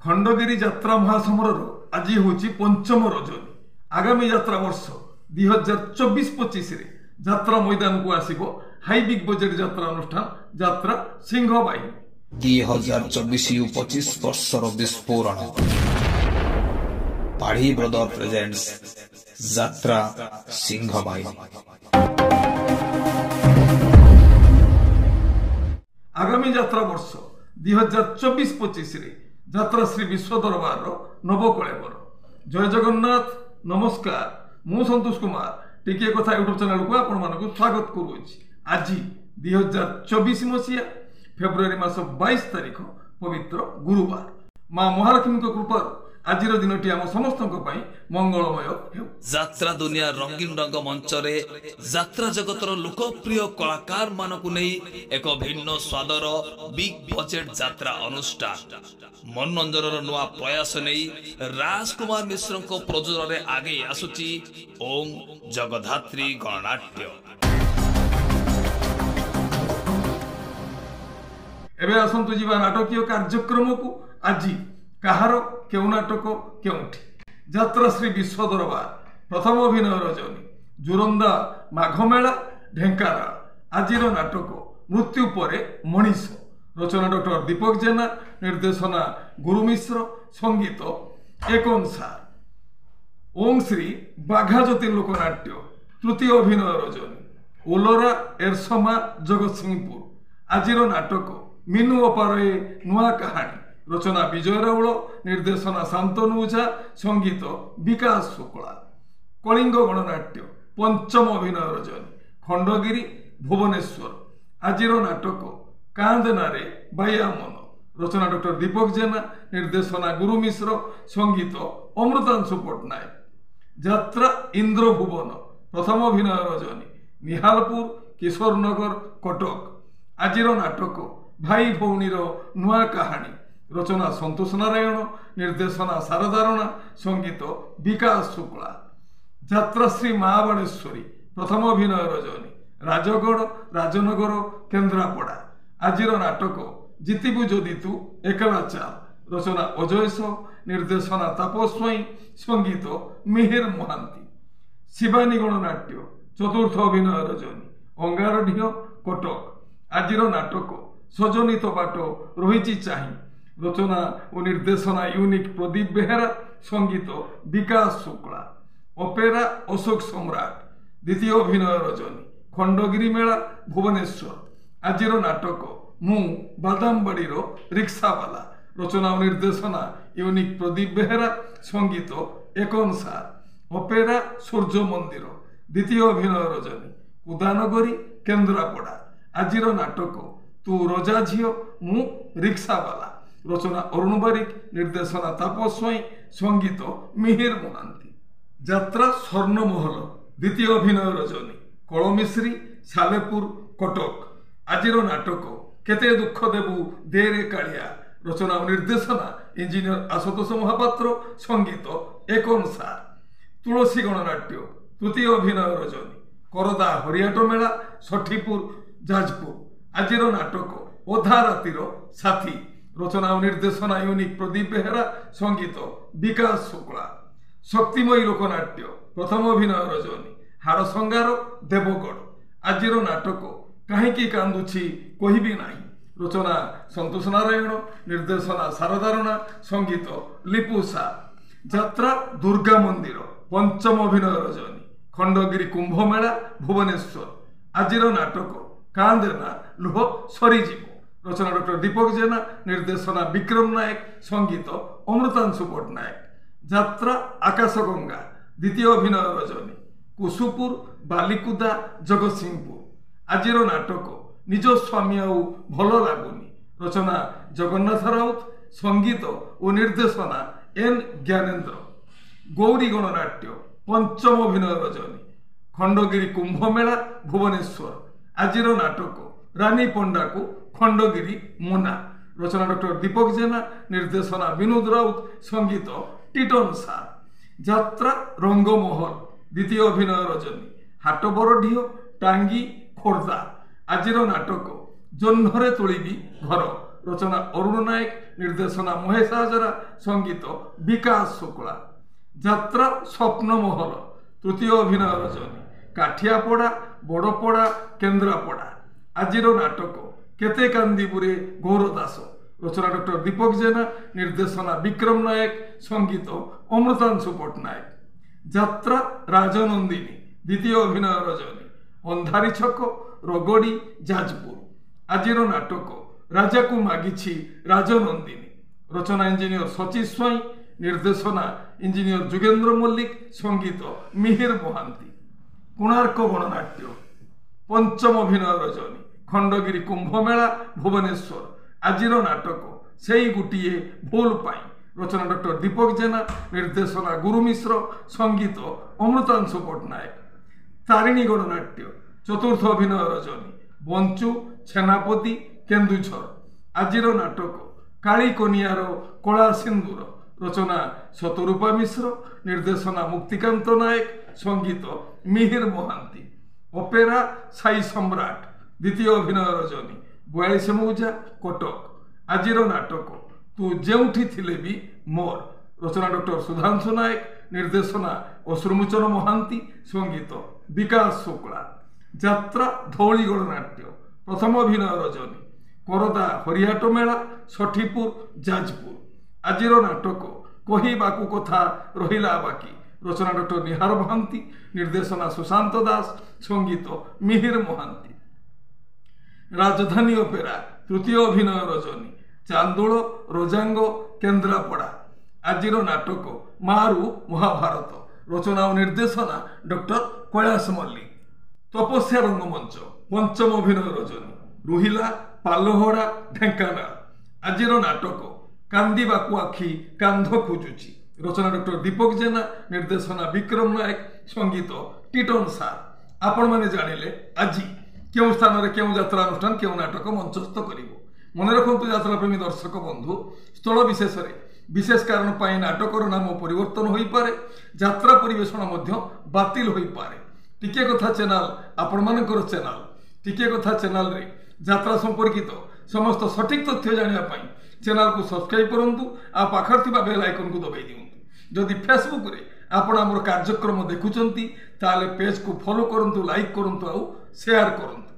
खंडगिरी यात्रा महासमर आज हूँ पंचम रजनी। आगामी यात्रा वर्ष 2024-25 यात्रा मैदान को आसिबो हाई बिग बजेट यात्रा अनुष्ठान यात्रा सिंह बाहिनी 2024-25 वर्षर विस्फोरण पाढ़ी ब्रदर प्रेजेंट्स यात्रा सिंह बाहिनी। आगामी यात्रा वर्ष 2024-25 यात्रा श्री विश्व दरबार नवकलेवर। जय जगन्नाथ। नमस्कार, मु संतोष कुमार टिके कथा यूट्यूब चैनल को आपण मानक स्वागत करुछि। आज 2024 मसीहा फेब्रुआरी मास 22 तारिख पवित्र गुरुवार। मां महालक्ष्मी कृपा आज दिनटी आम समस्त मंगलमय हेउ। यात्रा दुनिया रंगीन रंग मंच रे यात्रा जगतर लोकप्रिय कलाकार मानकु नै एक भिन्न स्वादर बिग बजेट यात्रा अनुष्ठान मनोरंजन नुआ प्रयास नै राजकुमार मिश्र प्रयोजन रे आगे आसुची ओम जगधात्री गणनाट्य। एबे आसंतु जीवा नाटकीय कार्यक्रम को आज कहार क्यों नाटक क्योंठी यात्रा श्री विश्व दरबार प्रथम अभिनय रजनी जोरंदा माघमेला ढेंकानाल। आज नाटक मृत्यु परे मनीष। रचना डॉक्टर दीपक जेना, निर्देशना गुरु मिश्र, संगीत एकन सार। ओम श्री बाघा ज्योति लोकनाट्य तृतीय अभिनय रजनी ओलोरा एरसमा जगतसिंहपुर। आज नाटक मीनू अपारे नुआ कहानी। रचना विजय राउल, निर्देशना शांतनु ओझा, संगीत विकास शुक्ला। कलिंग गणनाट्य पंचम अभिनय रजनी खंडगिरी भुवनेश्वर। आज नाटक कांदनारे बाया मन। रचना डॉक्टर दीपक जेना, निर्देशना गुरु मिश्र, संगीत अमृतांशु पट्टनायक। यात्रा इंद्र भुवन प्रथम अभिनय रजनी निहालपुर किशोरनगर कटक। आज नाटक भाई भौणीर नुआ कहानी। रचना संतोष नारायण, निर्देशना शारदा राणा, संगीत विकास शुक्ला। यात्रा श्री महाबाणेश्वरी प्रथम अभिनय रजनी राजगढ़ राजनगर केन्द्रापड़ा। आज नाटक जितिबु जदि तू एकला चाल। रचना अजय सह, निर्देशना तापस स्वाई, संगीत मिहिर महांती। शिवानी गणनाट्य चतुर्थ अभिनय रजनी अंगारढिय कटक। आज नाटक सजनित बाट रही चाही। रचना और निर्देशना यूनिक प्रदीप बेहेरा, संगीत विकास शुक्ला। अपेरा अशोक सम्राट द्वितीय अभिनय रजनी खंडगिरी मेला भुवनेश्वर। आज नाटक मु बादामबाड़ी रिक्सावाला। रचना और निर्देशना यूनिक प्रदीप बेहेरा, संगीत एकन सार। अपेरा सूर्य मंदिर द्वितीय अभिनय रजनी कुदानगरी केन्द्रापड़ा। आज नाटक तू रजा झील मु रिक्सावाला। रचना अरुण बारिक, निर्देशना तापस स्वाई, संगीत मिहिर महांती। यात्रा स्वर्णमहल द्वितीय अभिनय रजनी कलमिश्री सालेपुर कटक। आज नाटक केते दुख देबू देरे कालिया। रचना और निर्देशना इंजीनियर आशुतोष महापात्र, संगीत एकन सार। तुलसी गणनाट्य तृतीय अभिनय रजनी करदा हरियाट मेला षठीपुर जाजपुर। आज नाटक अधा रातिर साथी। रचना और निर्देशना यूनिक प्रदीप बेहेरा, संगीत विकास शुक्ला। शक्तिमयी लोकनाट्य प्रथम अभिनय रजनी हाड़संगार देवगढ़। आज नाटक कहीं कांदुछि कहबी नाही। रचना संतोष नारायण, निर्देशना शारदा राणा, संगीत लिपु सा। यात्रा दुर्गा मंदिर पंचम अभिनय रजनी खंडगिरी कुंभमेला भुवनेश्वर। आज नाटक कांदेना लुह सरीजीव। रचना डॉक्टर दीपक जेना, निर्देशना विक्रम नायक, संगीत अमृतांशु पट्टनायक। यात्रा आकाशगंगा द्वितीय अभिनय रजनी कुसुपुर बालिकुदा जगतसिंहपुर। आज नाटक निज स्वामी आउ भल लगुनि। रचना जगन्नाथ राउत, संगीत और निर्देशना एन ज्ञानेन्द्र। गौरी गणनाट्य पंचम अभिनय रजनी खंडगिरी कुंभमेला भुवनेश्वर। आज नाटक रानी पंडा को खंडगिरी मोना। रचना डॉक्टर दीपक जेना, निर्देशना विनोद राउत, संगीत टिटन सार। यात्रा रंगमहल द्वितीय अभिनय रजनी हाटबरढियो टांगी खोर्धा। आज नाटक जह्नरे तोलिबी घर। রচনা অরুণ নায়ক, নির্দেশনা মহেশ হাজরা, সঙ্গীত বিকাশ শুক্লা। যাত্রা স্বপ্নমহল, তৃতীয় অভিনয় রজনী কাঠিয়াপড়া, বড়পড়া, কেন্দ্রাপড়া। আজির নাটক কেতে কান্দিবুরে গৌর দাস, রচনা ডক্টর দীপক জেনা, নির্দেশনা বিক্রম নায়ক, সঙ্গীত অমৃতাংশু পট্টনায়ক। যাত্রা রাজনন্দিনী, দ্বিতীয় অভিনয় রজনী ଅନ୍ଧାରୀ ଛକ, ରଗଡ଼ି, ଯାଜପୁର। ଆଜିର ନାଟକ ରାଜାକୁ ମାଗିଛି ରାଜନନ୍ଦିନୀ, ରଚନା ଇଞ୍ଜିନିୟର ସଚିଶ ସ୍ୱାଇଁ, ନିର୍ଦ୍ଦେଶନା ଇଞ୍ଜିନିୟର ଯୁଗେନ୍ଦ୍ର ମଲ୍ଲିକ, ସଙ୍ଗୀତ ମିହିର ମହାନ୍ତି। କୋଣାର୍କ ଗଣନାଟ୍ୟ, ପଞ୍ଚମ ଅଭିନୟ ରଜନୀ ଖଣ୍ଡଗିରି କୁମ୍ଭମେଳା, ଭୁବନେଶ୍ୱର। ଆଜିର ନାଟକ ସେଇ ଗୋଟିଏ ଭୁଲ ପାଇଁ, ରଚନା ଡକ୍ଟର ଦୀପକ ଜେନା, ନିର୍ଦ୍ଦେଶନା ଗୁରୁ ମିଶ୍ର, ସଙ୍ଗୀତ ଅମୃତାଂଶୁ ପଟ୍ଟନାୟକ। ତାରିଣୀ ଗଣନାଟ୍ୟ, ଚତୁର୍ଥ ଅଭିନୟ ରଜନୀ ବଞ୍ଚୁ, ଛେନାପତି, କେନ୍ଦୁଝର। ଆଜିର ନାଟକ କାଳୀ କନିଆର କଳା ସିନ୍ଦୁର, ରଚନା ଶତରୂପା ମିଶ୍ର, ନିର୍ଦ୍ଦେଶନା ମୁକ୍ତିକାନ୍ତ ନାୟକ, ସଙ୍ଗୀତ ମିହିର ମହାନ୍ତି। ଅପେରା ସାଇ ସମ୍ରାଟ, ଦ୍ୱିତୀୟ ଅଭିନୟ ରଜନୀ 42 ମୌଜା, କଟକ। ଆଜିର ନାଟକ ତୁ ଯେଉଁଠି ଥିଲେ ବି ମୋର, ରଚନା ଡକ୍ଟର ସୁଧାଂଶୁ ନାୟକ, ନିର୍ଦ୍ଦେଶନା ଅଶ୍ରୁମୋଚନ ମହାନ୍ତି, ସଙ୍ଗୀତ ବିକାଶ ଶୁକ୍ଲା। ଯାତ୍ରା ଧଉଳି ଗଣନାଟ୍ୟ, ପ୍ରଥମ ଅଭିନୟ ରଜନୀ କରଦା ହରିହାଟ ମେଳା, ଷଠିପୁର, ଯାଜପୁର। ଆଜିର ନାଟକ କହିବାକୁ କଥା ରହିଲା ବାକି, ରଚନା ଡକ୍ଟର ନିହାର ମହାନ୍ତି, ନିର୍ଦ୍ଦେଶନା ସୁଶାନ୍ତ ଦାସ, ସଙ୍ଗୀତ ମିହିର ମହାନ୍ତି। ରାଜଧାନୀ ଅପେରା, ତୃତୀୟ ଅଭିନୟ ରଜନୀ ଚାନ୍ଦୋଳ, ରୋଜାଙ୍ଗ, କେନ୍ଦ୍ରାପଡ଼ା। ଆଜିର ନାଟକ ମାରୁ ମହାଭାରତ, ରଚନା ଓ ନିର୍ଦ୍ଦେଶନା ଡକ୍ଟର କୈଳାସ ମଲ୍ଲିକ। ତପସ୍ୟା ରଙ୍ଗମଞ୍ଚ, ପଞ୍ଚମ ଅଭିନୟ ରଜନୀ ରୋହିଲା, ପାଲହଡ଼ା, ଢେଙ୍କାନାଳ। ଆଜିର ନାଟକ କାନ୍ଦିବାକୁ ଆଖି କାନ୍ଧ ଖୋଜୁଛି, ରଚନା ଡକ୍ଟର ଦୀପକ ଜେନା, ନିର୍ଦ୍ଦେଶନା ବିକ୍ରମ ନାୟକ, ସଙ୍ଗୀତ ଟିଟନ ସାର। ଆପଣମାନେ ଜାଣିଲେ ଆଜି କେଉଁ ସ୍ଥାନରେ କେଉଁ ଯାତ୍ରା ଅନୁଷ୍ଠାନ କେଉଁ ନାଟକ ମଞ୍ଚସ୍ଥ କରିବ। ମନେ ରଖନ୍ତୁ ଯାତ୍ରାପ୍ରେମୀ ଦର୍ଶକ ବନ୍ଧୁ, ସ୍ଥଳ ବିଶେଷରେ ବିଶେଷ କାରଣ ପାଇଁ ନାଟକର ନାମ ପରିବର୍ତ୍ତନ ହୋଇପାରେ, ଯାତ୍ରା ପରିବେଷଣ ମଧ୍ୟ ବାତିଲ ହୋଇପାରେ। ଟିକିଏ କଥା ଚ୍ୟାନେଲ ଆପଣମାନଙ୍କର ଚ୍ୟାନେଲ, ଟିକିଏ କଥା ଚ୍ୟାନେଲରେ ଯାତ୍ରା ସମ୍ପର୍କିତ ସମସ୍ତ ସଠିକ୍ ତଥ୍ୟ ଜାଣିବା ପାଇଁ ଚ୍ୟାନେଲକୁ ସବସ୍କ୍ରାଇବ୍ କରନ୍ତୁ, ଆଉ ପାଖରେ ଥିବା ବେଲ୍ ଆଇକନ୍କୁ ଦବାଇ ଦିଅନ୍ତୁ। ଯଦି ଫେସବୁକ୍ରେ ଆପଣ ଆମର କାର୍ଯ୍ୟକ୍ରମ ଦେଖୁଛନ୍ତି ତାହେଲେ ପେଜ୍କୁ ଫଲୋ କରନ୍ତୁ, ଲାଇକ୍ କରନ୍ତୁ ଆଉ ସେୟାର କରନ୍ତୁ।